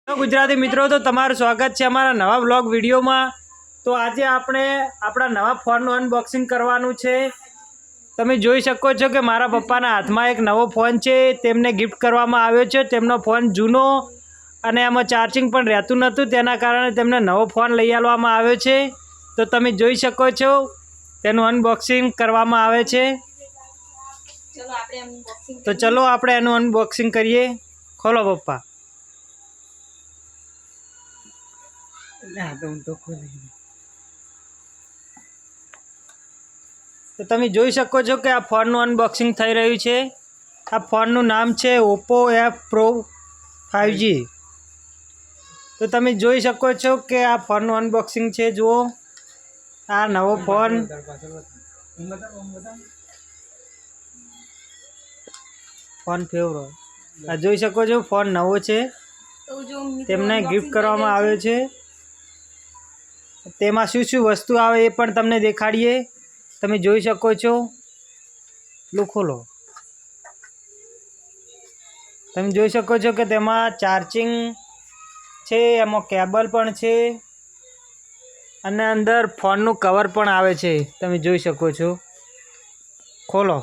गुजराती मित्रों तो तमारू स्वागत है अमरा नवा व्लॉग विडियो में। तो आज आपणे अपना नवा फोन अनबॉक्सिंग करवानुं छे। तमे जोई शको छो कि मारा पप्पाना हाथमां एक नवो फोन छे, तेमने गिफ्ट करवामां आव्यो छे। तेमनो फोन जूनो अने एमां चार्जिंग पण रहेतुं नहोतुं, तेना कारणे तेमने नवो फोन लई आलवामां आव्यो छे। तो तमे जोई शको छो तेनुं अनबॉक्सिंग करवामां आवे छे। तो चलो आपणे एनुं अनबॉक्सिंग करीए। खोलो पप्पा। तो तमे जोई शको छो कि आ फोननुं अनबॉक्सिंग थई रह्युं छे। आ फोननुं नाम छे ओप्पो F Pro 5G। तो तमे जोई शको छो कि आ फोननुं अनबॉक्सिंग छे। जुओ आ नवो फोन फेवरो आ जोई शको छो फोन नवो छे। तेमने गिफ्ट करवामां आव्यो छे। तेमां शुं शुं वस्तु आवे ए पण तमने देखाडीए। तमे जोई शको छो। लो खोलो। तमे जोई शको छो कि तेमां चार्जिंग छे, एमां केबल पण छे अने अंदर फोननुं कवर पण आवे छे। तमे जोई शको छो। खोलो।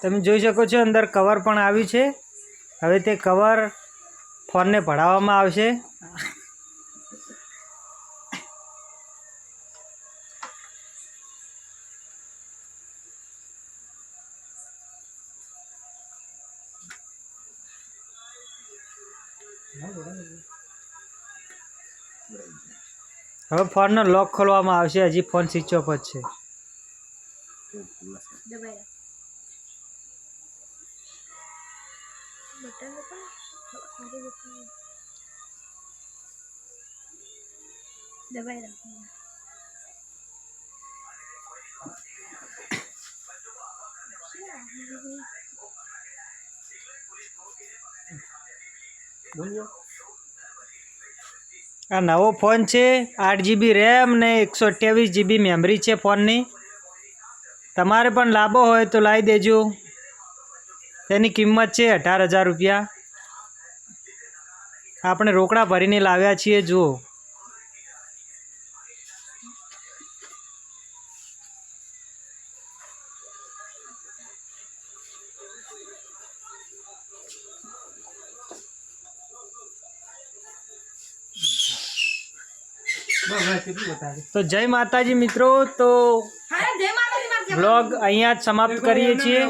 तमे जोई शको छो अंदर कवर पण आव्युं छे। हवे ते कवर फोन ने भरावामां आवशे। हवे फोन नो लॉक खोलवामां आवशे। हजी फोन स्विच ऑफ ज छे। आ नवो फोन छे। 8GB रेम ने 128GB मेमरी छे फोन नी। तमारे पण लाभो होय तो लाई देजो। तेनी किंमत छे 18,000 रुपया। आपणे रोकड़ा भरीने लाव्या छीए। जुओ तो जय माताजी मित्रों। तो ब्लॉग अहींया ज समाप्त करीए छीए।